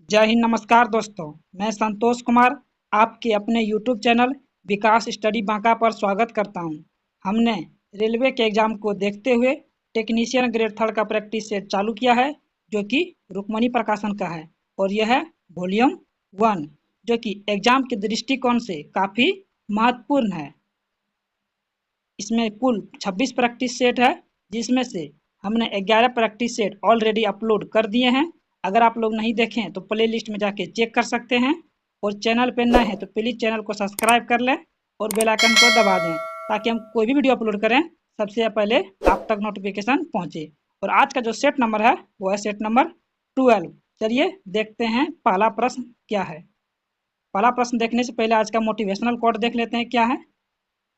जय हिंद। नमस्कार दोस्तों, मैं संतोष कुमार आपके अपने YouTube चैनल विकास स्टडी बांका पर स्वागत करता हूं। हमने रेलवे के एग्जाम को देखते हुए टेक्नीशियन ग्रेड 3 का प्रैक्टिस सेट चालू किया है, जो कि रुक्मणी प्रकाशन का है और यह है वॉल्यूम 1, जो कि एग्जाम के दृष्टिकोण से काफ़ी महत्वपूर्ण है। इसमें कुल 26 प्रैक्टिस सेट है, जिसमें से हमने 11 प्रैक्टिस सेट ऑलरेडी अपलोड कर दिए हैं। अगर आप लोग नहीं देखें तो प्ले लिस्ट में जाके चेक कर सकते हैं, और चैनल पे नए हैं तो प्लीज़ चैनल को सब्सक्राइब कर लें और बेल आइकन को दबा दें, ताकि हम कोई भी वीडियो अपलोड करें सबसे पहले आप तक नोटिफिकेशन पहुंचे। और आज का जो सेट नंबर है वो है सेट नंबर 12। चलिए देखते हैं पहला प्रश्न क्या है। पहला प्रश्न देखने से पहले आज का मोटिवेशनल कोड देख लेते हैं क्या है।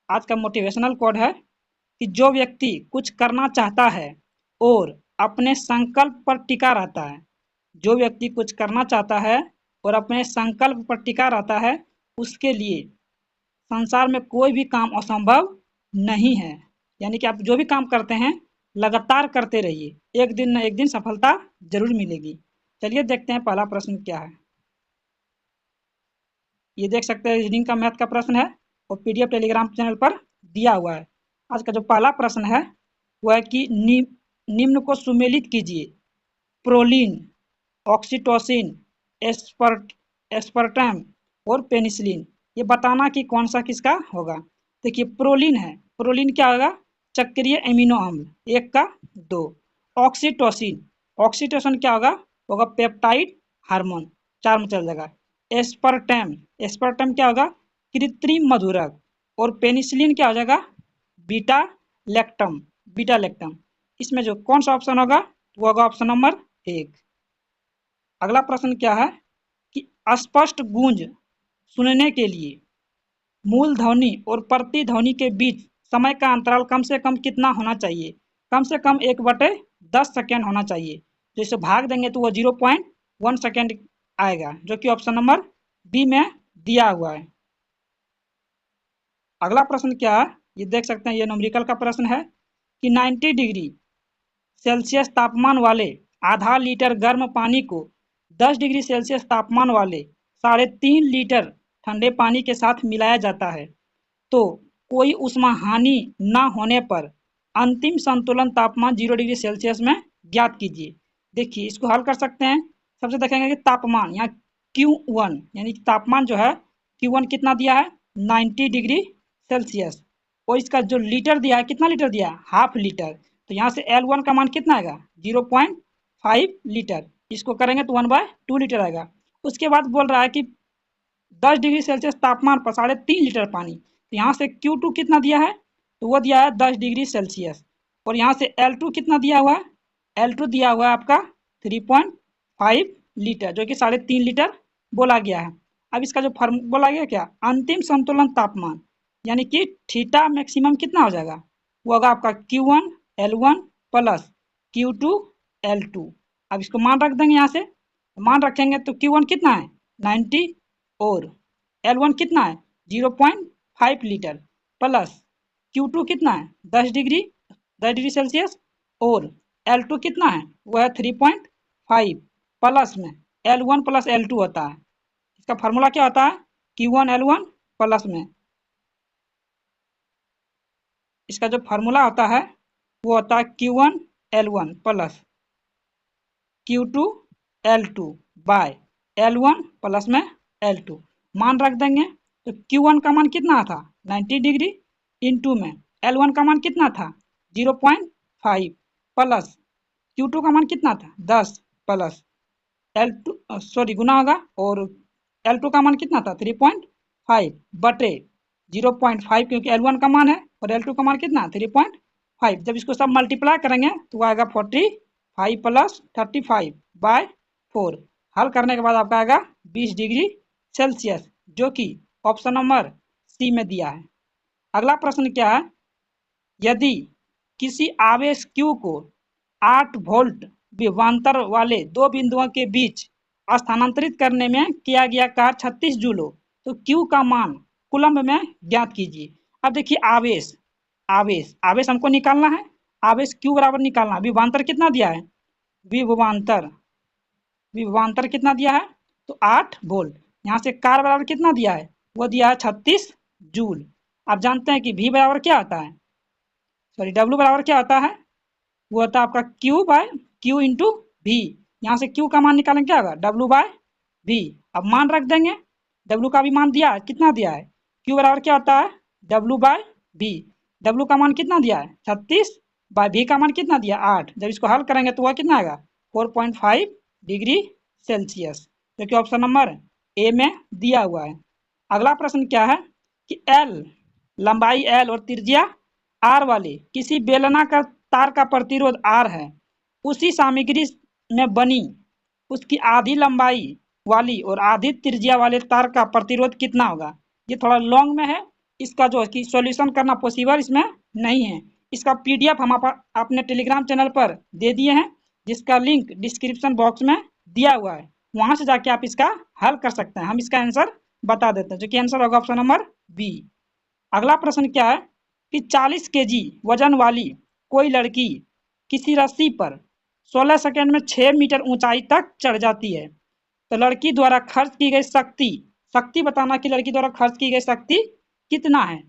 आज का मोटिवेशनल कोड है कि जो व्यक्ति कुछ करना चाहता है और अपने संकल्प पर टिका रहता है, जो व्यक्ति कुछ करना चाहता है और अपने संकल्प पर टिका रहता है, उसके लिए संसार में कोई भी काम असंभव नहीं है। यानी कि आप जो भी काम करते हैं लगातार करते रहिए, एक दिन न एक दिन सफलता जरूर मिलेगी। चलिए देखते हैं पहला प्रश्न क्या है। ये देख सकते हैं रीजनिंग का मैथ का प्रश्न है और पीडीएफ टेलीग्राम चैनल पर दिया हुआ है। आज का जो पहला प्रश्न है वह है कि निम्न को सुमेलित कीजिए। प्रोलिन, ऑक्सीटोसिन, एस्पर्टम और पेनिसिलिन। ये बताना कि कौन सा किसका होगा। देखिए प्रोलिन है, प्रोलिन क्या होगा? चक्रीय एमिनो अम्ल, एक का दो। ऑक्सीटोसिन, ऑक्सीटोसिन क्या होगा? होगा पेप्टाइड हार्मोन, चार में चल जाएगा। एस्पर्टम, एस्पर्टम क्या होगा? कृत्रिम मधुरक। और पेनिसिलिन क्या हो जाएगा? Beta lactam, beta lactam. इसमें जो कौन सा ऑप्शन होगा वो होगा ऑप्शन नंबर 1। अगला प्रश्न क्या है कि स्पष्ट गूंज सुनने के लिए मूल ध्वनि और प्रतिध्वनि के बीच समय का अंतराल कम से कम कितना होना चाहिए? कम से कम 1/10 सेकेंड होना चाहिए। जैसे भाग देंगे तो वो 0.1 सेकेंड आएगा, जो कि ऑप्शन नंबर बी में दिया हुआ है। अगला प्रश्न क्या है, ये देख सकते हैं, ये न्यूमेरिकल का प्रश्न है कि 90 डिग्री सेल्सियस तापमान वाले आधा लीटर गर्म पानी को 10 डिग्री सेल्सियस तापमान वाले 3.5 लीटर ठंडे पानी के साथ मिलाया जाता है, तो कोई उष्मा हानि न होने पर अंतिम संतुलन तापमान 0 डिग्री सेल्सियस में ज्ञात कीजिए। देखिए इसको हल कर सकते हैं। सबसे देखेंगे कि तापमान यहाँ Q1 यानी कि तापमान जो है Q1 कितना दिया है? 90 डिग्री सेल्सियस। और इसका जो लीटर दिया है, कितना लीटर दिया है? Half litre. तो यहाँ से L1 का मान कितना आएगा? 0.5 लीटर। इसको करेंगे तो 1/2 लीटर आएगा। उसके बाद बोल रहा है कि 10 डिग्री सेल्सियस तापमान पर 3.5 लीटर पानी। तो यहाँ से Q2 कितना दिया है? तो वो दिया है 10 डिग्री सेल्सियस। और यहाँ से L2 कितना दिया हुआ है? L2 दिया हुआ है आपका 3.5 लीटर, जो कि 3.5 लीटर बोला गया है। अब इसका जो बोला गया क्या? अंतिम संतुलन तापमान, यानी कि थीटा मैक्सिमम कितना हो जाएगा? वो होगा आपका Q1 L1 plus Q2 L2। अब इसको मान रख देंगे यहाँ से। मान रखेंगे तो Q1 कितना है? 90 और L1 कितना है? 0.5 लीटर प्लस Q2 कितना है? 10 डिग्री सेल्सियस। और L2 कितना है? वो है 3.5 प्लस में L1 प्लस L2 होता है। इसका फार्मूला क्या होता है? Q1 L1 प्लस में इसका जो फार्मूला होता है वो होता है Q1 L1 plus Q2 L2 bye L1 plus में L2। मान रख देंगे तो Q1 का मान कितना था? 90 डिग्री इंटू में L1 का मान कितना था? 0.5 प्लस Q2 का मान कितना था? 10 प्लस L2 सॉरी गुना होगा, और L2 का मान कितना था? 3.5 बटे 0.5, क्योंकि L1 का मान है और L2 का मान कितना? 3.5। जब इसको सब मल्टीप्लाई करेंगे तो वो आएगा 45 प्लस 35 बाय 4। हल करने के बाद आपका आएगा 20 डिग्री सेल्सियस, जो कि ऑप्शन नंबर सी में दिया है। अगला प्रश्न क्या है? यदि किसी आवेश Q को 8 वोल्ट विभवांतर वाले दो बिंदुओं के बीच स्थानांतरित करने में किया गया कार्य 36 जूल हो, तो Q का मान कूलम्ब में ज्ञात कीजिए। अब देखिए आवेश आवेश आवेश हमको निकालना है। आवेश Q बराबर निकालना है। विभवांतर कितना दिया है? विभवांतर विभवांतर कितना दिया है? तो 8 वोल्ट। यहाँ से कार बराबर कितना दिया है, वो दिया है 36 जूल। आप जानते हैं कि V बराबर क्या आता है, सॉरी W बराबर क्या आता है, वो होता है आपका Q by Q into V। यहाँ से Q का मान निकालेंगे क्या होगा, W बाय V। अब मान रख देंगे, W का भी मान दिया है, कितना दिया है, Q बराबर क्या होता है, W बाय V। W का मान कितना दिया है 36 बाय V का मान कितना दिया 8। जब इसको हल करेंगे तो वह कितना आएगा 4.5 डिग्री सेल्सियस, जो कि ऑप्शन नंबर ए में दिया हुआ है। अगला प्रश्न क्या है कि L लंबाई L और त्रिज्या R वाले किसी बेलनाकार तार का प्रतिरोध R है, उसी सामग्री में बनी उसकी आधी लंबाई वाली और आधी त्रिज्या वाले तार का प्रतिरोध कितना होगा। ये थोड़ा लॉन्ग में है, इसका जो है कि सॉल्यूशन करना पॉसिबल इसमें नहीं है। इसका पीडीएफ हम अपने टेलीग्राम चैनल पर दे दिए हैं, जिसका लिंक डिस्क्रिप्शन बॉक्स में दिया हुआ है, वहां से जाके आप इसका हल कर सकते हैं। हम इसका आंसर बता देते हैं, जो कि आंसर होगा ऑप्शन नंबर बी। अगला प्रश्न क्या है कि 40 केजी वजन वाली कोई लड़की किसी रस्सी पर 16 सेकंड में 6 मीटर ऊंचाई तक चढ़ जाती है, तो लड़की द्वारा खर्च की गई शक्ति, शक्ति बताना कि लड़की द्वारा खर्च की गई शक्ति कितना है।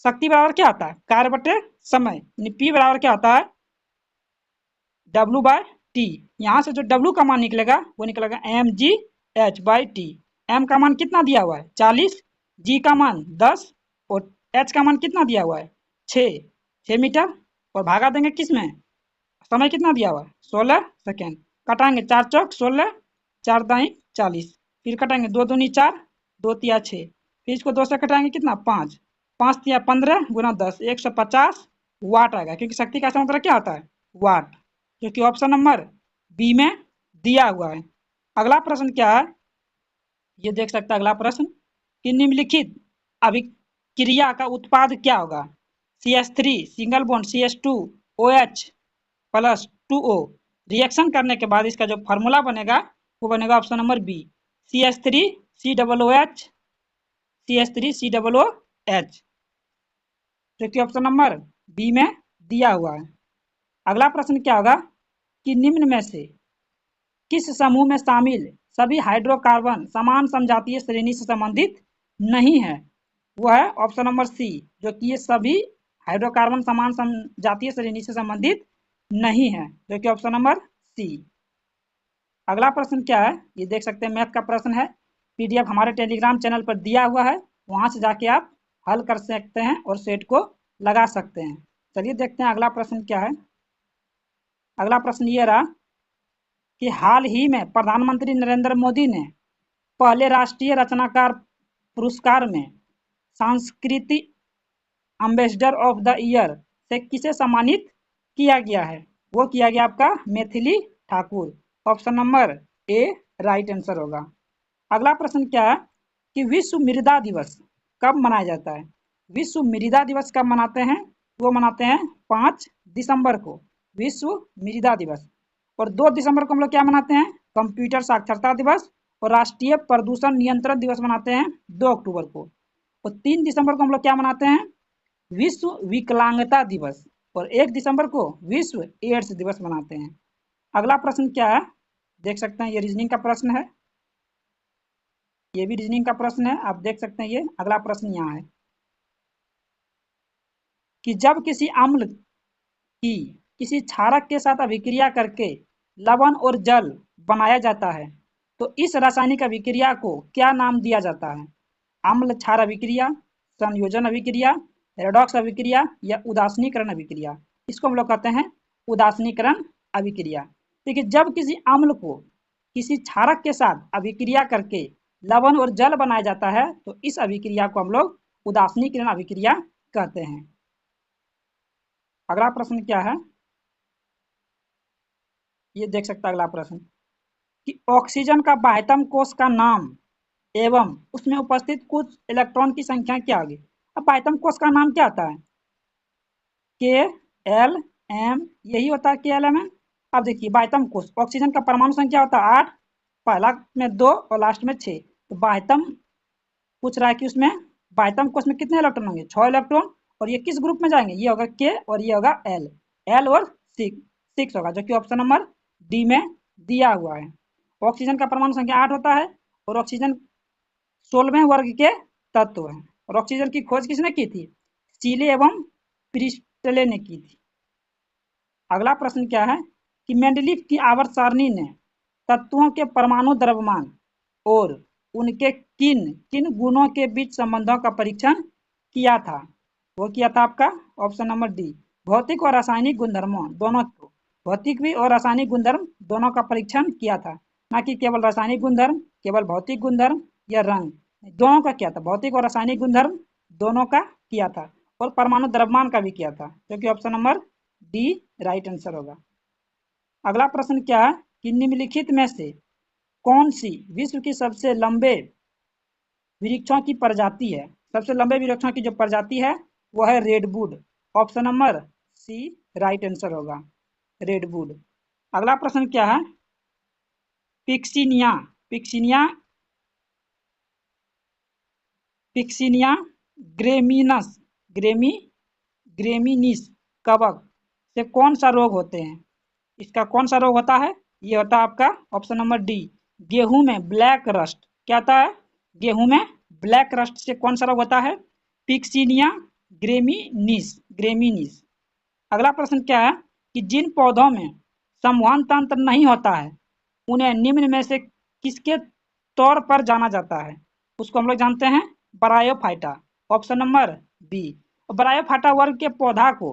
शक्ति बराबर क्या आता है, कार्य बटे समय, यानी P बराबर क्या आता है W बाय टी। यहाँ से जो W का मान निकलेगा वो निकलेगा mgh बाई टी। M का मान कितना दिया हुआ है 40, G का मान 10 और H का मान कितना दिया हुआ है 6 मीटर, और भागा देंगे किस में, समय कितना दिया हुआ है 16 सेकेंड। कटाएंगे 4 चौक 16, 4 दाई 40, फिर कटाएंगे 2 दूनी 4, 2 तिया 6, फिर इसको 2 से कटाएंगे कितना 5, 5 तिया 15 गुना 10 150 वाट आएगा, क्योंकि शक्ति का मतलब क्या होता है वाट, जो कि ऑप्शन नंबर बी में दिया हुआ है। अगला प्रश्न क्या है, ये देख सकते हैं अगला प्रश्न कि निम्नलिखित अभिक्रिया का उत्पाद क्या होगा, CH3 single bond CH2 OH plus 2O। Reaction करने के बाद इसका जो फार्मूला बनेगा वो बनेगा option number B, CH3 COOH CH3 COOH, जो कि ऑप्शन नंबर बी में दिया हुआ है। अगला प्रश्न क्या होगा कि निम्न में से किस समूह में शामिल सभी हाइड्रोकार्बन समान समजातीय श्रेणी से संबंधित नहीं है, वो है ऑप्शन नंबर सी, जो कि ये सभी हाइड्रोकार्बन समान समजातीय श्रेणी से संबंधित नहीं है, जो कि ऑप्शन नंबर सी। अगला प्रश्न क्या है, ये देख सकते हैं मैथ का प्रश्न है, पीडीएफ हमारे टेलीग्राम चैनल पर दिया हुआ है, वहां से जाके आप हल कर सकते हैं और सेट को लगा सकते हैं। चलिए देखते हैं अगला प्रश्न क्या है। अगला प्रश्न ये रहा कि हाल ही में प्रधानमंत्री नरेंद्र मोदी ने पहले राष्ट्रीय रचनाकार पुरस्कार में सांस्कृतिक एम्बेसडर ऑफ द ईयर से किसे सम्मानित किया गया है, वो किया गया आपका Maithili Thakur, option number A right answer होगा। अगला प्रश्न क्या है कि विश्व मृदा दिवस कब मनाया जाता है। विश्व मृदा दिवस कब मनाते हैं, वो मनाते हैं 5 दिसंबर को विश्व मृदा दिवस, और 2 दिसंबर को हम लोग क्या मनाते हैं कंप्यूटर साक्षरता दिवस, और राष्ट्रीय प्रदूषण नियंत्रण दिवस मनाते हैं 2 अक्टूबर को, और 3 दिसंबर को हम लोग क्या मनाते हैं विश्व विकलांगता दिवस, और 1 दिसंबर को विश्व एड्स दिवस मनाते हैं। अगला प्रश्न क्या है, देख सकते हैं ये रीजनिंग का प्रश्न है, ये भी रीजनिंग का प्रश्न है, आप देख सकते हैं ये अगला प्रश्न यहाँ है कि जब किसी अम्ल की किसी क्षारक के साथ अभिक्रिया करके लवण और जल बनाया जाता है, तो इस रासायनिक अभिक्रिया को क्या नाम दिया जाता है, अम्ल क्षार अभिक्रिया, संयोजन अभिक्रिया, रेडॉक्स अभिक्रिया या उदासीनीकरण अभिक्रिया। इसको हम लोग कहते हैं उदासीनीकरण अभिक्रिया। देखिए जब किसी अम्ल को किसी क्षारक के साथ अभिक्रिया करके लवण और जल बनाया जाता है, तो इस अभिक्रिया को हम लोग उदासीनीकरण अभिक्रिया कहते हैं। अगला प्रश्न क्या है, ये देख सकता है अगला प्रश्न कि ऑक्सीजन का बाह्यतम कोश का नाम एवं उसमें उपस्थित कुछ इलेक्ट्रॉन की संख्या क्या होगी। अब बाह्यतम कोश का नाम क्या आता है के एल एम, यही होता है के एल एम एन। अब देखिए बाह्यतम कोश, ऑक्सीजन का परमाणु संख्या होता है 8, पहला में 2 और लास्ट में 6, तो बाह्यतम पूछ रहा है कि उसमें बाह्यतम कोश में कितने इलेक्ट्रॉन होंगे 6 इलेक्ट्रॉन, और ये किस ग्रुप में जाएंगे, ये होगा के और ये होगा एल, एल और 6 होगा, जो कि ऑप्शन नंबर डी में दिया हुआ है। ऑक्सीजन का परमाणु संख्या 8 होता है और ऑक्सीजन 16वें वर्ग के तत्व हैं। और ऑक्सीजन की खोज किसने की थी? सीले एवं प्रिस्टले ने की थी। अगला प्रश्न क्या है कि मेंडलीफ की आवर्त सारणी ने तत्वों के परमाणु द्रव्यमान और उनके किन किन गुणों के बीच संबंधों का परीक्षण किया था? वो किया था आपका ऑप्शन नंबर डी, भौतिक और रासायनिक गुणधर्मों दोनों को, भौतिक भी और रासायनिक गुणधर्म दोनों का परीक्षण किया था, ना कि केवल रासायनिक गुणधर्म, केवल भौतिक गुणधर्म या रंग, दोनों का किया था, भौतिक और रासायनिक गुणधर्म दोनों का किया था, और परमाणु द्रव्यमान का भी किया था, क्योंकि option number D right answer होगा। अगला प्रश्न क्या है कि निम्नलिखित में से कौन सी विश्व की सबसे लंबे वृक्षों की प्रजाति है? सबसे लंबे वृक्षों की जो प्रजाति है वो है redwood. Option number C right answer होगा, रेडवुड। अगला प्रश्न क्या है, पिक्सिनिया पिक्सिनिया पिक्सिनिया ग्रेमिनस ग्रेमी ग्रेमिनिस कवक से कौन सा रोग होते हैं? इसका कौन सा रोग होता है? ये होता है आपका ऑप्शन नंबर डी, गेहूं में ब्लैक रस्ट। क्या होता है? गेहूं में ब्लैक रस्ट से कौन सा रोग होता है? पिक्सिनिया ग्रेमिनिस। अगला प्रश्न क्या है कि जिन पौधों में संवहन तंत्र नहीं होता है उन्हें निम्न में से किसके तौर पर जाना जाता है? उसको हम लोग जानते हैं bryophyta. Option number B. Bryophyta वर्ग के पौधा को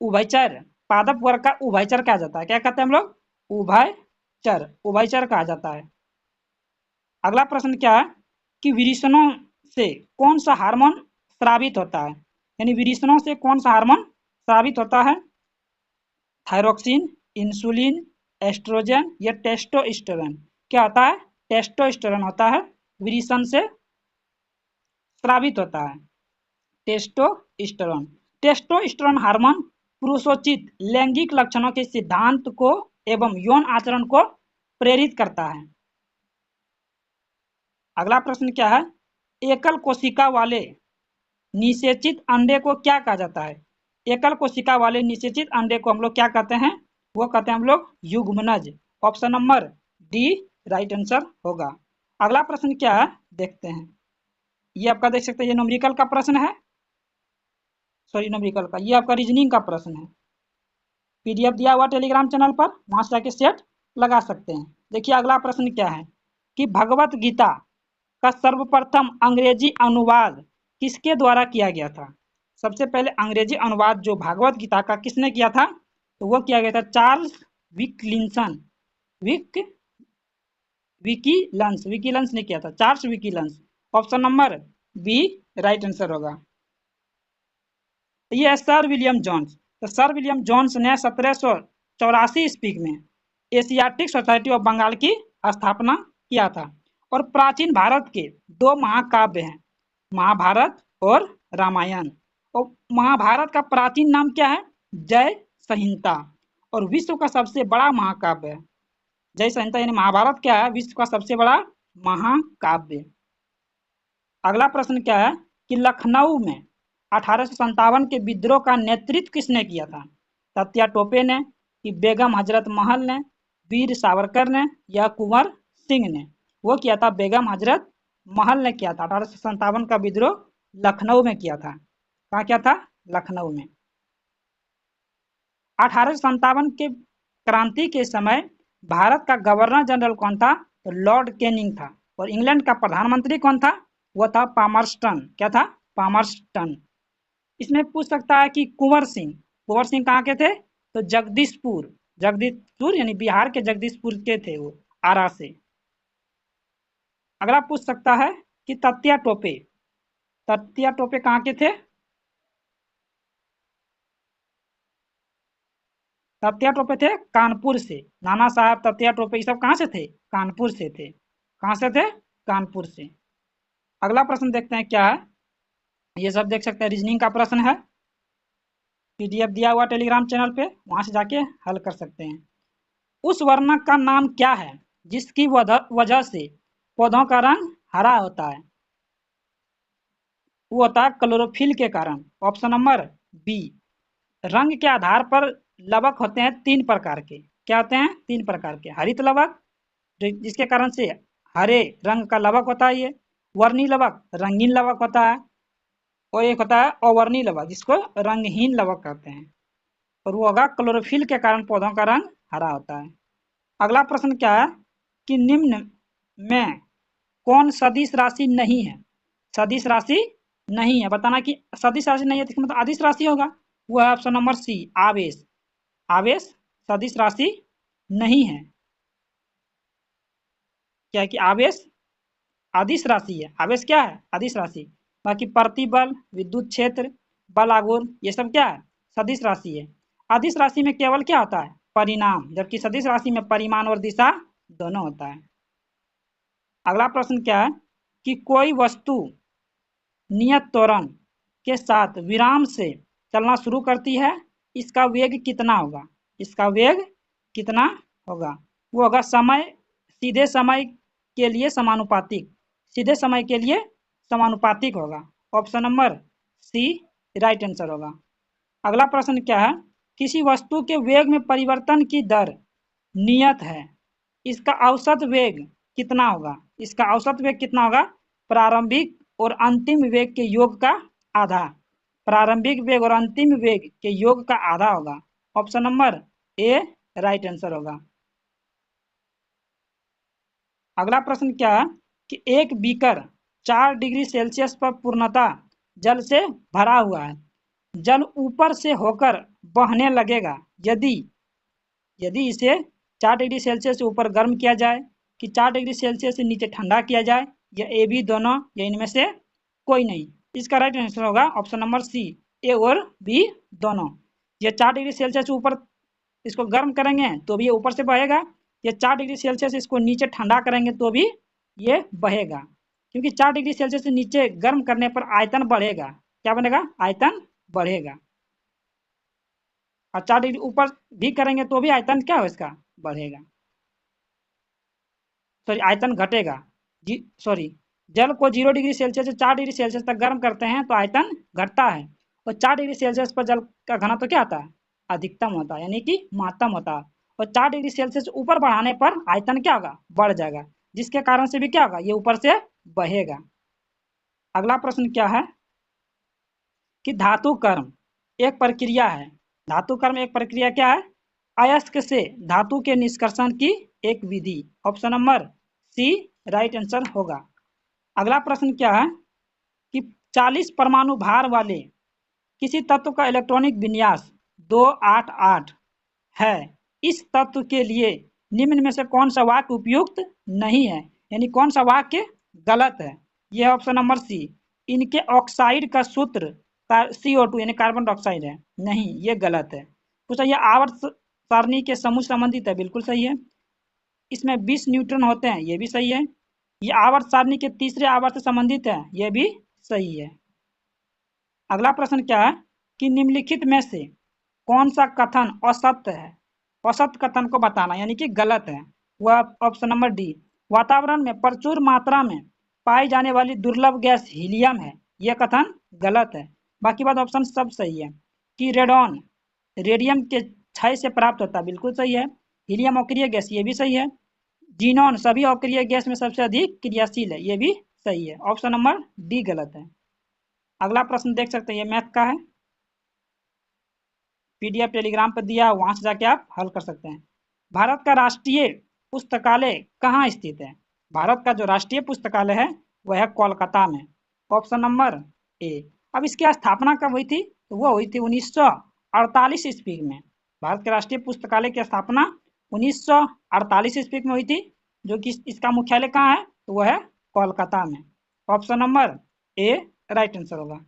उभयचर पादप वर्ग का उभयचर कहा जाता है। क्या कहते हैं हम लोग? उभयचर कहा जाता है। अगला प्रश्न क्या है कि विरिसनों से कौन सा हार्मोन स्रावित होता है? यानी विरिसनों से कौन सा हार्मोन स्रावित होता है? थायरोक्सिन, इंसुलिन, एस्ट्रोजन या टेस्टोस्टेरोन? क्या होता है? टेस्टोस्टेरोन होता है, विरिसन से स्रावित होता है टेस्टोस्टेरोन। टेस्टोस्टेरोन हार्मोन पुरुषोचित लैंगिक लक्षणों के सिद्धांत को एवं यौन आचरण को प्रेरित करता है। अगला प्रश्न क्या है, एकल कोशिका वाले निषेचित अंडे को क्या कहा जाता है? एकल कोशिका वाले निषेचित अंडे को हम लोग क्या कहते हैं? वो कहते हैं हम लोग युग्मनज। Option number D right answer होगा। अगला प्रश्न क्या है देखते हैं। ये आपका देख सकते हैं, ये न्यूमेरिकल का प्रश्न है, सॉरी न्यूमेरिकल का, ये आपका रीजनिंग का प्रश्न है। पीडीएफ दिया हुआ टेलीग्राम चैनल पर, वहां से जाके सेट लगा सकते हैं। देखिए अगला प्रश्न क्या है कि भगवत गीता का सर्वप्रथम अंग्रेजी अनुवाद किसके द्वारा किया गया था? सबसे पहले अंग्रेजी अनुवाद जो भागवत गीता का किसने किया था? तो वो किया गया था चार्ल्स विकलिंसन विक विकीलंस ने किया था, Charles Wilkins. Option number B right answer होगा। ये है सर विलियम जोन्स। तो सर विलियम जोन्स ने 1784 ईस्वी में एशियाटिक सोसाइटी ऑफ बंगाल की स्थापना किया था। और प्राचीन भारत के दो महाकाव्य हैं, महाभारत और रामायण। और महाभारत का प्राचीन नाम क्या है? जय संहिता। और विश्व का सबसे बड़ा महाकाव्य है जय संहिता, यानी महाभारत क्या है? विश्व का सबसे बड़ा महाकाव्य। अगला प्रश्न क्या है कि लखनऊ में 1857 के विद्रोह का नेतृत्व किसने किया था? तात्या टोपे ने, कि बेगम हजरत महल ने, वीर सावरकर ने या कुंवर सिंह ने? वो किया था बेगम हजरत महल ने किया था। 1857 का विद्रोह लखनऊ में किया था। कहाँ किया था? लखनऊ में। 1857 के क्रांति के समय भारत का गवर्नर जनरल कौन था? तो लॉर्ड कैनिंग था। और इंग्लैंड का प्रधानमंत्री कौन था? वो था पामरस्टन। क्या था? पामरस्टन। इसमें पूछ सकता है कि कुंवर सिंह कहाँ के थे? तो जगदीशपुर यानी बिहार के जगदीशपुर के थे वो, आरा से। अगला पूछ सकता है कि तत्या टोपे कहाँ के थे? तत्या टोपे थे कानपुर से। नाना साहब तत्या टोपे ये सब कहाँ से थे? कानपुर से थे। कहाँ से थे? कानपुर से। अगला प्रश्न देखते हैं क्या है। ये सब देख सकते हैं, रीजनिंग का प्रश्न है, पीडीएफ दिया हुआ टेलीग्राम चैनल पे, वहां से जाके हल कर सकते हैं। उस वर्णक का नाम क्या है जिसकी वजह से पौधों का रंग हरा होता है? वो होता है क्लोरोफिल के कारण। Option number B. रंग के आधार पर लवक होते हैं तीन प्रकार के। क्या होते हैं? तीन प्रकार के। हरित लवक जिसके कारण से हरे रंग का लवक होता है ये। वर्णी लवक रंगीन लवक होता है, और एक होता है अवर्णी लवक जिसको रंगहीन लवक कहते हैं, और वो होगा क्लोरोफिल के कारण पौधों का रंग हरा होता है। अगला प्रश्न क्या है कि निम्न में कौन सदिश राशि नहीं है? सदिश राशि नहीं है, बताना कि सदिश राशि नहीं है तो इसका मतलब अदिश राशि होगा। वो है ऑप्शन नंबर सी, आवेश। आवेश सदिश राशि नहीं है। क्या है कि आवेश अदिश राशि है, आवेश क्या है? अदिश राशि। बाकी प्रतिबल, विद्युत क्षेत्र, बल आघूर्ण, ये सब क्या है? सदिश राशि है। अदिश राशि में केवल क्या होता है? परिणाम, जबकि सदिश राशि में परिमाण और दिशा दोनों होता है। अगला प्रश्न क्या है कि कोई वस्तु नियत त्वरण के साथ विराम से चलना शुरू करती है, इसका वेग कितना होगा? इसका वेग कितना होगा? वो होगा समय, सीधे समय के लिए समानुपातिक, सीधे समय के लिए समानुपातिक होगा। Option number C right answer होगा। अगला प्रश्न क्या है, किसी वस्तु के वेग में परिवर्तन की दर नियत है, इसका औसत वेग कितना होगा? इसका औसत वेग कितना होगा? प्रारंभिक और अंतिम वेग के योग का आधा। प्रारंभिक वेग और अंतिम वेग के योग का आधा होगा। Option number A right answer होगा। अगला प्रश्न क्या है कि एक बीकर 4 डिग्री सेल्सियस पर पूर्णतः जल से भरा हुआ है, जल ऊपर से होकर बहने लगेगा यदि यदि इसे 4 डिग्री सेल्सियस से ऊपर गर्म किया जाए कि 4 डिग्री सेल्सियस से नीचे ठंडा किया जाए, या ए बी दोनों, या इनमें से कोई नहीं। इसका राइट आंसर होगा ऑप्शन नंबर सी, ए और बी दोनों। ये 4 डिग्री सेल्सियस से ऊपर इसको गर्म करेंगे तो भी ये ऊपर से बहेगा, या 4 डिग्री सेल्सियस इसको नीचे ठंडा करेंगे तो भी ये बहेगा, क्योंकि 4 डिग्री सेल्सियस से नीचे गर्म करने पर आयतन बढ़ेगा। क्या बनेगा? आयतन बढ़ेगा। और 4 डिग्री ऊपर भी करेंगे तो भी आयतन क्या हो इसका? बढ़ेगा। सॉरी, आयतन घटेगा। जी सॉरी, जल को 0 डिग्री सेल्सियस से 4 डिग्री सेल्सियस तक गर्म करते हैं तो आयतन घटता है, और 4 डिग्री सेल्सियस पर जल का घनत्व क्या होता है? अधिकतम होता है, यानी कि महत्तम होता है। और 4 डिग्री सेल्सियस ऊपर बढ़ाने पर आयतन क्या होगा? बढ़ जाएगा, जिसके कारण से भी क्या होगा? ये ऊपर से बहेगा। अगला प्रश्न क्या है कि धातु कर्म एक प्रक्रिया है। धातु कर्म एक प्रक्रिया क्या है? अयस्क से धातु के निष्कर्षण की एक विधि। Option number C right answer होगा। अगला प्रश्न क्या है कि 40 परमाणु भार वाले किसी तत्व का इलेक्ट्रॉनिक विन्यास 288 है, इस तत्व के लिए निम्न में से कौन सा वाक्य उपयुक्त नहीं है, यानी कौन सा वाक्य गलत है? यह ऑप्शन नंबर सी, इनके ऑक्साइड का सूत्र CO2 यानी कार्बन डाइऑक्साइड है। नहीं, ये गलत है। पूछा ये आवर्त सारणी के समूह संबंधित है, बिल्कुल सही है। इसमें 20 न्यूट्रॉन होते हैं, ये भी सही है। ये आवर्त सारणी के तीसरे आवर्त से संबंधित है, ये भी सही है। अगला प्रश्न क्या है कि निम्नलिखित में से कौन सा कथन असत्य है? असत्य कथन को बताना, यानी कि गलत है। वह ऑप्शन नंबर डी, वातावरण में प्रचुर मात्रा में पाई जाने वाली दुर्लभ गैस हीलियम है, यह कथन गलत है। बाकी बात ऑप्शन सब सही है। कि रेडॉन रेडियम के क्षय से प्राप्त होता है, बिल्कुल सही है। हीलियम अक्रिय गैस, ये भी सही है। जीनॉन सभी अक्रिय गैस में सबसे अधिक क्रियाशील है, ये भी सही है। ऑप्शन नंबर डी गलत है। अगला प्रश्न देख सकते हैं, ये मैथ का है, PDF टेलीग्राम पर दिया, वहां से जाके आप हल कर सकते हैं। भारत का राष्ट्रीय पुस्तकालय कहाँ स्थित है? भारत का जो राष्ट्रीय पुस्तकालय है वह है कोलकाता में। Option number A. अब इसकी स्थापना कब हुई थी? तो वो हुई थी 1948 ईस्वी में। भारत के राष्ट्रीय पुस्तकालय की स्थापना 1948 ईस्वी में हुई थी, जो कि इसका मुख्यालय कहाँ है? तो वह है कोलकाता में। Option number A right answer होगा।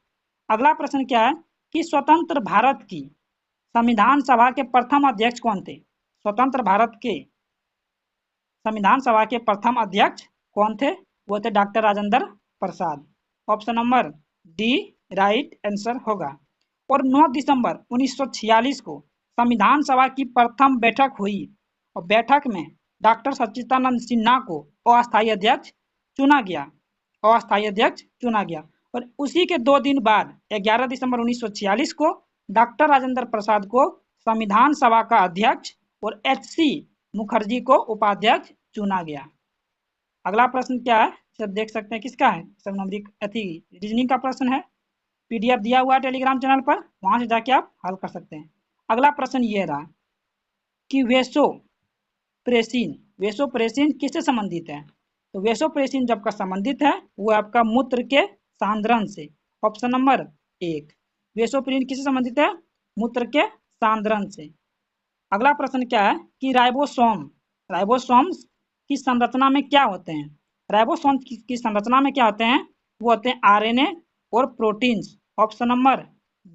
अगला प्रश्न क्या है कि स्वतंत्र भारत की संविधान सभा के प्रथम अध्यक्ष कौन थे? स्वतंत्र भारत के संविधान सभा के प्रथम अध्यक्ष कौन थे? वो थे doctor Rajendra Prasad. Option number D right answer होगा। और 9 दिसंबर 1946 को संविधान सभा की प्रथम बैठक हुई, और बैठक में डॉक्टर सच्चिदानंद सिन्हा को अस्थायी अध्यक्ष चुना गया। अस्थायी अध्यक्ष चुना गया, और उसी के 2 दिन बाद 11 दिसंबर 1946 को डॉक्टर राजेंद्र प्रसाद को संविधान सभा का अध्यक्ष और HC मुखर्जी को उपाध्यक्ष चुना गया। अगला प्रश्न क्या है, सब देख सकते हैं किसका है, सब नंबरिक अथी रीजनिंग का प्रश्न है। पीडीएफ दिया हुआ है टेलीग्राम चैनल पर, वहां से जाके आप हल कर सकते हैं। अगला प्रश्न ये रहा कि वेसोप्रेसिन किससे संबंधित है। तो वेसोप्रेसिन जब का संबंधित है वो आपका मूत्र के सांद्रण से। ऑप्शन नंबर 1, वेसोप्रेसिन किससे संबंधित है, मूत्र के सांद्रण से। अगला प्रश्न क्या है कि राइबोसोम्स की संरचना में क्या होते हैं। राइबोसोम्स की संरचना में क्या होते हैं, वो होते हैं आरएनए और proteins. Option number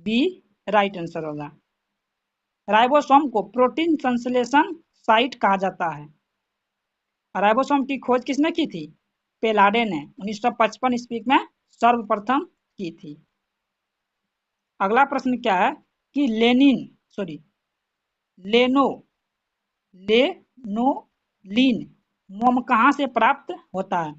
B right answer होगा। राइबोसोम को प्रोटीन संश्लेषण साइट कहा जाता है। राइबोसोम की खोज किसने की थी, पेलाडे ने 1955 ईस्वी में सर्वप्रथम की थी। अगला प्रश्न क्या है कि लेनो लेनोलिन मोम कहाँ से प्राप्त होता है।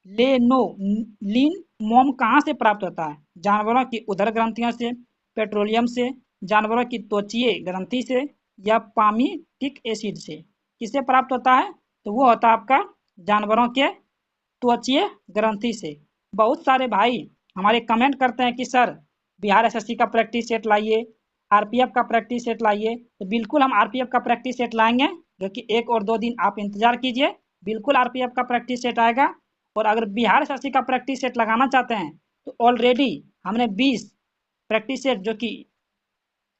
लेनोलिन मोम कहाँ से प्राप्त होता है, जानवरों की उदर ग्रंथियों से, पेट्रोलियम से, जानवरों की त्वचीय ग्रंथि से, या पामीटिक एसिड से। किससे प्राप्त होता है, तो वो होता है आपका जानवरों के त्वचीय ग्रंथि से। बहुत सारे भाई हमारे कमेंट करते हैं कि सर बिहार एसएससी का प्रैक्टिस सेट लाइए, आरपीएफ का प्रैक्टिस सेट लाइए। तो बिल्कुल हम आरपीएफ का प्रैक्टिस सेट लाएंगे, जो कि 1 और 2 दिन आप इंतजार कीजिए, बिल्कुल आरपीएफ का प्रैक्टिस सेट आएगा। और अगर बिहार एसएससी का प्रैक्टिस सेट लगाना चाहते हैं तो ऑलरेडी हमने 20 प्रैक्टिस सेट जो कि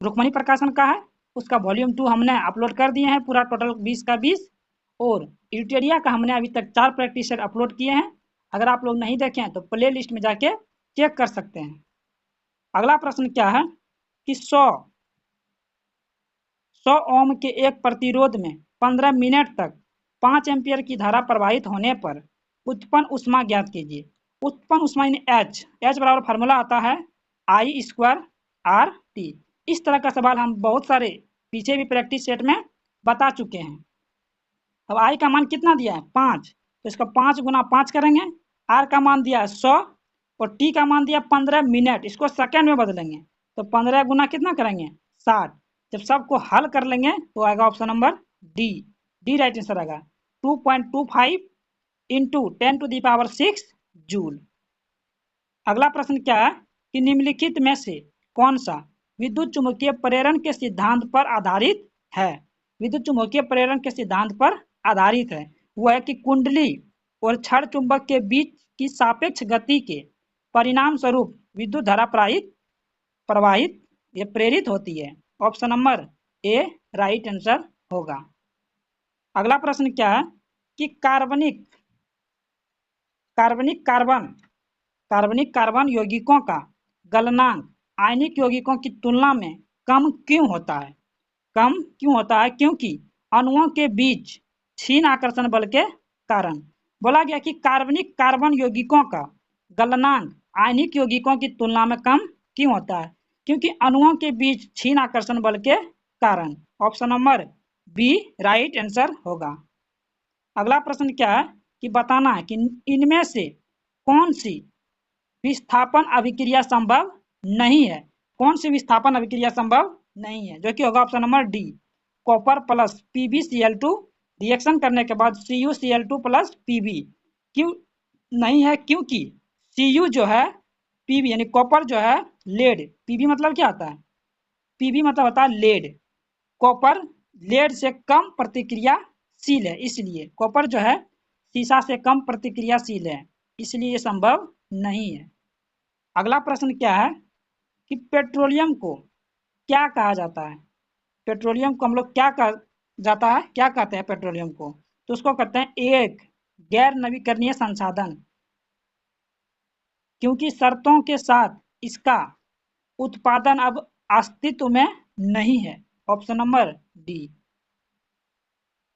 रुक्मणी प्रकाशन का है उसका वॉल्यूम 2 हमने अपलोड कर दिए हैं, पूरा टोटल 20 का 20। और यूटेरिया का हमने अभी तक 4 प्रैक्टिस सेट अपलोड किए हैं। अगर आप लोग नहीं देखें तो प्ले लिस्ट में जाके चेक कर सकते हैं। अगला प्रश्न क्या है कि 100 ओम के एक प्रतिरोध में 15 मिनट तक 5 एम्पियर की धारा प्रवाहित होने पर उत्पन्न ऊष्मा ज्ञात कीजिए। उत्पन्न ऊष्मा इन एच बराबर फार्मूला आता है I²RT। इस तरह का सवाल हम बहुत सारे पीछे भी प्रैक्टिस सेट में बता चुके हैं। अब I का मान कितना दिया है 5, तो इसका 5 गुना 5 करेंगे। R का मान दिया है 100 और T का मान दिया 15 मिनट, इसको सेकेंड में बदलेंगे। तो 15 गुना कितना करेंगे 60। जब सबको हल कर लेंगे तो आएगा option number D, D right answer आएगा 2.25 इंटू 10⁶ जूल। अगला प्रश्न क्या है कि निम्नलिखित में से कौन सा विद्युत चुम्बकीय प्रेरण के सिद्धांत पर आधारित है। विद्युत चुम्बकीय प्रेरण के सिद्धांत पर आधारित है वो है कि कुंडली और क्षण चुंबक के बीच की सापेक्ष गति के परिणाम स्वरूप विद्युत धारा प्रवाहित या प्रेरित होती है। Option number A right answer होगा। अगला प्रश्न क्या है कि कार्बनिक कार्बन यौगिकों का गलनांक आयनिक यौगिकों की तुलना में कम क्यों होता है। कम क्यों होता है, क्योंकि अणुओं के बीच क्षीण आकर्षण बल के कारण। बोला गया कि कार्बनिक कार्बन यौगिकों का गलनांक आयनिक यौगिकों की तुलना में कम क्यों होता है, क्योंकि अणुओं के बीच क्षीण आकर्षण बल के कारण। Option number B right answer होगा। अगला प्रश्न क्या है कि बताना है कि इनमें से कौन सी विस्थापन अभिक्रिया संभव नहीं है। कौन सी विस्थापन अभिक्रिया संभव नहीं है, जो कि होगा option number D, copper plus PbCl2 reaction करने के बाद CuCl2 प्लस Pb। क्यों नहीं है, क्योंकि Cu जो है Pb यानी कॉपर जो है लेड, Pb मतलब क्या होता है, Pb मतलब होता है लेड। कॉपर लेड से कम प्रतिक्रियाशील है, इसलिए कॉपर जो है सीसा से कम प्रतिक्रियाशील है, इसलिए ये संभव नहीं है। अगला प्रश्न क्या है कि पेट्रोलियम को क्या कहा जाता है। पेट्रोलियम को हम लोग क्या कहा जाता है, क्या कहते हैं पेट्रोलियम को, तो उसको कहते हैं एक गैर नवीकरणीय संसाधन, क्योंकि शर्तों के साथ इसका उत्पादन अब अस्तित्व में नहीं है। Option number D.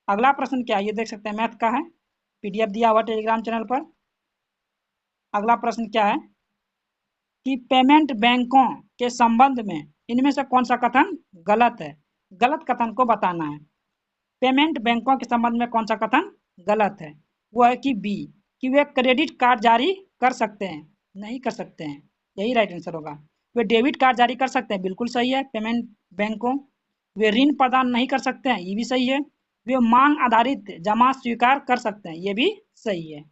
अगला प्रश्न क्या है, ये देख सकते हैं मैथ का है, पीडीएफ दिया हुआ टेलीग्राम चैनल पर। अगला प्रश्न क्या है कि पेमेंट बैंकों के संबंध में इनमें से कौन सा कथन गलत है। गलत कथन को बताना है। पेमेंट बैंकों के संबंध में कौन सा कथन गलत है, वो है कि बी, कि वे क्रेडिट कार्ड जारी कर सकते हैं, नहीं कर सकते हैं, यही राइट आंसर होगा। वे डेबिट कार्ड जारी कर सकते हैं, बिल्कुल सही है पेमेंट बैंक को। वे ऋण प्रदान नहीं कर सकते हैं, ये भी सही है। वे मांग आधारित जमा स्वीकार कर सकते हैं, ये भी सही है।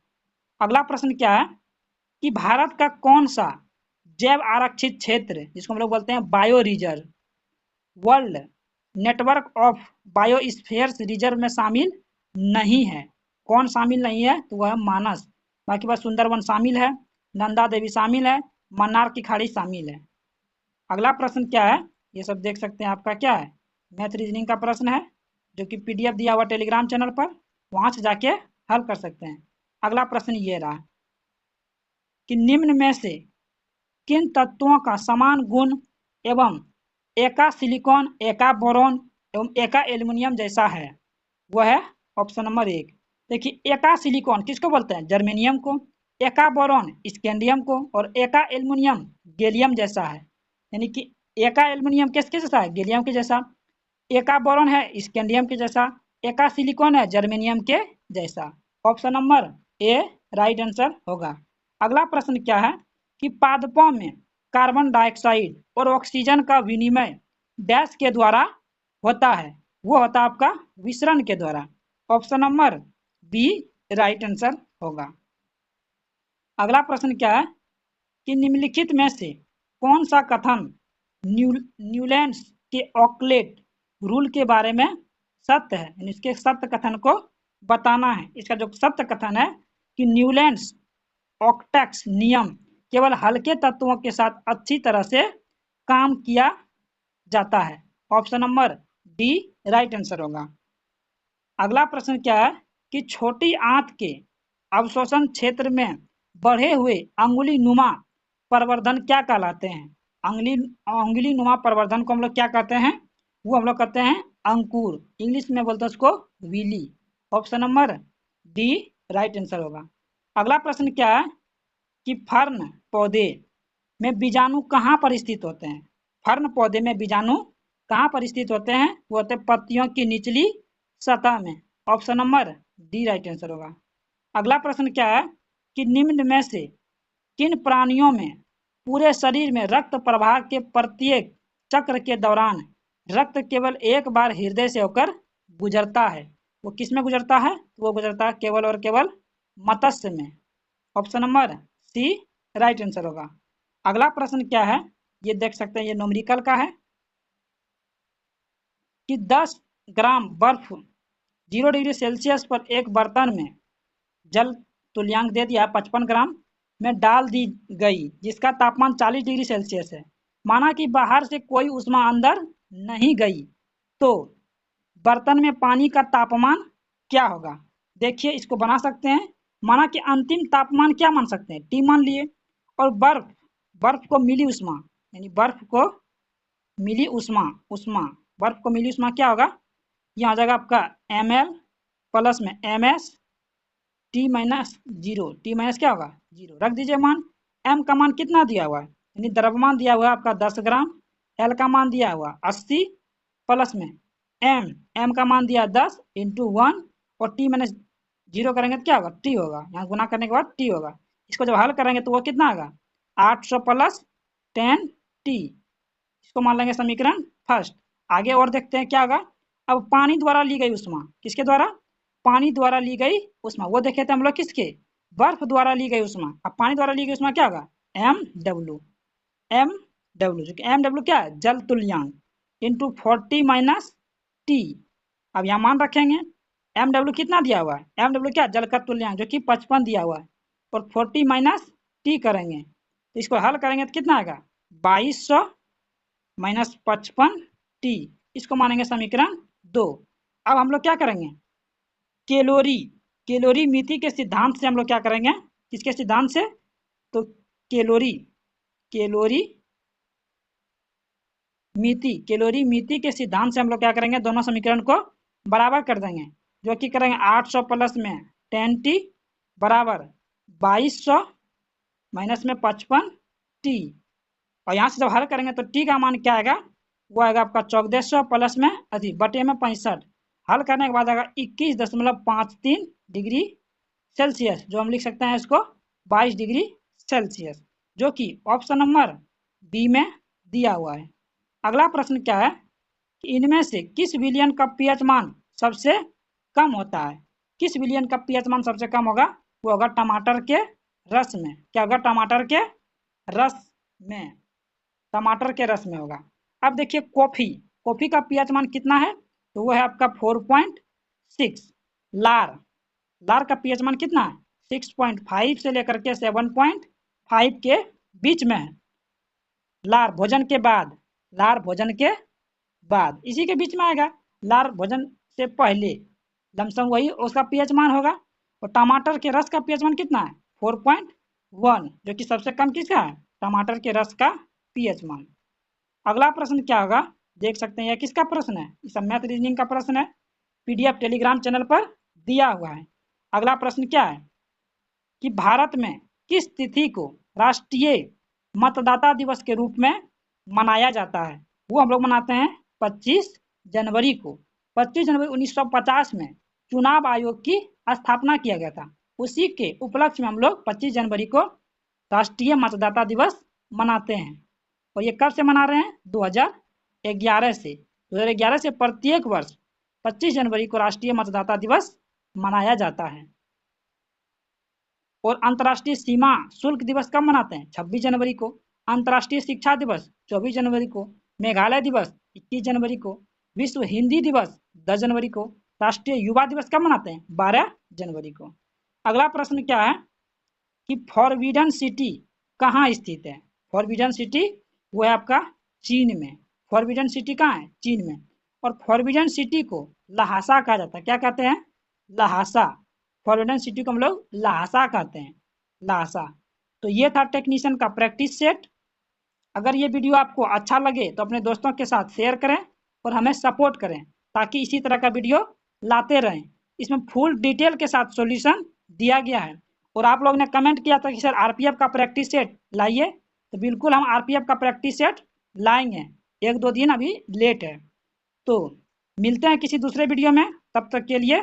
अगला प्रश्न क्या है कि भारत का कौन सा जैव आरक्षित क्षेत्र, जिसको हम लोग बोलते हैं bio reserve, world network of biospheres reserve में शामिल नहीं है? कौन शामिल नहीं है? तो वह मानस। बाकी बस सुंदरवन शामिल है, नंदा देवी शामिल है, मन्नार की खाड़ी शामिल है। अगला प्रश्न क्या है, ये सब देख सकते हैं, आपका क्या है, मैथ रीजनिंग का प्रश्न है, जो कि पीडीएफ दिया हुआ टेलीग्राम चैनल पर, वहां से जाके हल कर सकते हैं। अगला प्रश्न ये रहा कि निम्न में से किन तत्वों का समान गुण एवं एका सिलिकॉन, एका बोरॉन एवं एका एल्युमिनियम जैसा है? वह है ऑप्शन नंबर 1। देखिए, एका सिलिकॉन किसको बोलते हैं? जर्मेनियम को। एका बोरॉन स्कैंडियम को, और एका एल्युमिनियम गैलियम जैसा है। यानी कि एका एल्युमिनियम किसके जैसा है? गैलियम के जैसा। एका बोरॉन है स्कैंडियम के जैसा। एका सिलिकॉन है जर्मेनियम के जैसा। Option number A right answer होगा। अगला प्रश्न क्या है कि पादपों में कार्बन डाइऑक्साइड और ऑक्सीजन का विनिमय डैश के द्वारा होता है? वो होता है आपका विसरण के द्वारा। Option number B right answer होगा। अगला प्रश्न क्या है कि निम्नलिखित में से कौन सा कथन न्यूलैंड्स के ऑकलेट रूल के बारे में सत्य है? यानी इसके सत्य कथन को बताना है। इसका जो सत्य कथन है कि न्यूलैंड्स ऑक्टेक्स नियम केवल हल्के तत्वों के साथ अच्छी तरह से काम किया जाता है। Option number D right answer होगा। अगला प्रश्न क्या है कि छोटी आंत के अवशोषण क्षेत्र में बढ़े हुए अंगुली नुमा प्रवर्धन क्या कहलाते हैं? अंगुली नुमा प्रवर्धन को हम लोग क्या कहते हैं? वो हम लोग कहते हैं अंकुर। इंग्लिश में बोलते हैं उसको villi. Option number D right answer होगा। अगला प्रश्न क्या है कि फर्न पौधे में बीजाणु कहाँ पर स्थित होते हैं? फर्न पौधे में बीजाणु कहाँ पर स्थित होते हैं? वो होते हैं पत्तियों की निचली सतह में। Option number D right answer होगा। अगला प्रश्न क्या है कि निम्न में से किन प्राणियों में पूरे शरीर में रक्त प्रवाह के प्रत्येक चक्र के दौरान रक्त केवल एक बार हृदय से होकर गुजरता है? वो किस में गुजरता है? वो गुजरता है केवल और केवल मत्स्य में। Option number C right answer होगा। अगला प्रश्न क्या है, ये देख सकते हैं, ये न्यूमेरिकल का है कि 10 ग्राम बर्फ 0 डिग्री सेल्सियस पर एक बर्तन में जल तुल्यांक दे दिया 55 ग्राम में डाल दी गई, जिसका तापमान 40 डिग्री सेल्सियस है। माना कि बाहर से कोई ऊष्मा अंदर नहीं गई, तो बर्तन में पानी का तापमान क्या होगा? देखिए, इसको बना सकते हैं। माना कि अंतिम तापमान क्या मान सकते हैं? टी मान लिए। और बर्फ बर्फ को मिली ऊष्मा, यानी बर्फ को मिली ऊष्मा ऊष्मा बर्फ को मिली ऊष्मा क्या होगा? यहाँ आ जाएगा आपका ml प्लस में ms T minus 0। T minus क्या होगा? 0 रख दीजिए मान। m का मान कितना दिया हुआ है? यानी द्रव्यमान दिया हुआ है आपका 10 ग्राम। l का मान दिया हुआ 80 प्लस में m का मान दिया 10 इंटू 1 और टी माइनस 0 करेंगे तो क्या होगा? टी होगा। यहाँ गुना करने के बाद टी होगा। इसको जब हल करेंगे तो वो कितना आएगा? 800 प्लस 10 टी। इसको मान लेंगे समीकरण फर्स्ट। आगे और देखते हैं क्या होगा। अब पानी द्वारा ली गई ऊष्मा, किसके द्वारा? पानी द्वारा ली गई ऊष्मा। वो देखे थे हम लोग किसके? बर्फ द्वारा ली गई ऊष्मा। अब पानी द्वारा ली गई ऊष्मा क्या होगा? M W. एम डब्ल्यू, जो कि एम डब्ल्यू क्या है? जल तुल्यांक इंटू 40 माइनस टी। अब यहाँ मान रखेंगे। एम डब्ल्यू कितना दिया हुआ है? एम डब्ल्यू क्या? जल का तुल्यांक, जो कि 55 दिया हुआ है, और 40 माइनस टी करेंगे तो इसको हल करेंगे तो कितना आएगा? 2200 माइनस 55 टी। इसको मानेंगे समीकरण 2। अब हम लोग क्या करेंगे? कैलोरी कैलोरी मिति के सिद्धांत से हम लोग क्या करेंगे? किसके सिद्धांत से? तो कैलोरी कैलोरी कैलोरी मिति के सिद्धांत से हम लोग क्या करेंगे? दोनों समीकरण को बराबर कर देंगे, जो कि करेंगे 800 प्लस में 10 टी बराबर 2200 माइनस में 55 टी। और यहाँ से जब हल करेंगे तो टी का मान क्या आएगा? वो आएगा आपका 1400 प्लस में बटे में 65। हल करने के बाद आएगा 21.53 डिग्री सेल्सियस, जो हम लिख सकते हैं इसको 22 डिग्री सेल्सियस, जो कि ऑप्शन नंबर बी में दिया हुआ है। अगला प्रश्न क्या है कि इनमें से किस विलयन का पीएच मान सबसे कम होता है? किस विलियन का पीएच मान सबसे कम होगा? वो होगा टमाटर के रस में। क्या होगा? टमाटर के रस में, टमाटर के रस में होगा। अब देखिए कॉफी, कॉफी का पीएच मान कितना है? तो वो है आपका 4.6। लार, लार का पीएच मान कितना है? 6.5 से लेकर के 7.5 के बीच में है। लार भोजन के बाद, लार भोजन के बाद इसी के बीच में आएगा। लार भोजन से पहले लमसम वही उसका पीएच मान होगा। और टमाटर के रस का पीएच मान कितना है? 4.1, जो कि सबसे कम किसका है? टमाटर के रस का पीएच मान। अगला प्रश्न क्या होगा? देख सकते हैं यह किसका प्रश्न है? इस मैथ रीजनिंग का प्रश्न है, पीडीएफ टेलीग्राम चैनल पर दिया हुआ है। अगला प्रश्न क्या है कि भारत में किस तिथि को राष्ट्रीय मतदाता दिवस के रूप में मनाया जाता है? वो हम लोग मनाते हैं 25 जनवरी को। 25 जनवरी 1950 में चुनाव आयोग की स्थापना किया गया था। उसी के उपलक्ष्य में हम लोग 25 जनवरी को राष्ट्रीय मतदाता दिवस मनाते हैं। और ये कब से मना रहे हैं? 2011 से। 2011 से प्रत्येक वर्ष 25 जनवरी को राष्ट्रीय मतदाता दिवस मनाया जाता है। और अंतर्राष्ट्रीय सीमा शुल्क दिवस कब मनाते हैं? 26 जनवरी को। अंतर्राष्ट्रीय शिक्षा दिवस 24 जनवरी को। मेघालय दिवस 21 जनवरी को। विश्व हिंदी दिवस 10 जनवरी को। राष्ट्रीय युवा दिवस कब मनाते हैं? 12 जनवरी को। अगला प्रश्न क्या है कि फॉरबिडन सिटी कहाँ स्थित है? फॉरबिडन सिटी वो है आपका चीन में। फॉरबिडन सिटी कहाँ है? चीन में। और फॉरबिडन सिटी को लहासा कहा जाता है। क्या कहते हैं? लहासा। फॉरबिडन सिटी को हम लोग लहासा कहते हैं, लहासा। तो ये था टेक्नीशियन का प्रैक्टिस सेट। अगर ये वीडियो आपको अच्छा लगे तो अपने दोस्तों के साथ शेयर करें और हमें सपोर्ट करें, ताकि इसी तरह का वीडियो लाते रहें। इसमें फुल डिटेल के साथ सॉल्यूशन दिया गया है। और आप लोग ने कमेंट किया था कि सर आरपीएफ का प्रैक्टिस सेट लाइए, तो बिल्कुल हम आरपीएफ का प्रैक्टिस सेट लाएंगे। 1-2 दिन अभी लेट है। तो मिलते हैं किसी दूसरे वीडियो में, तब तक के लिए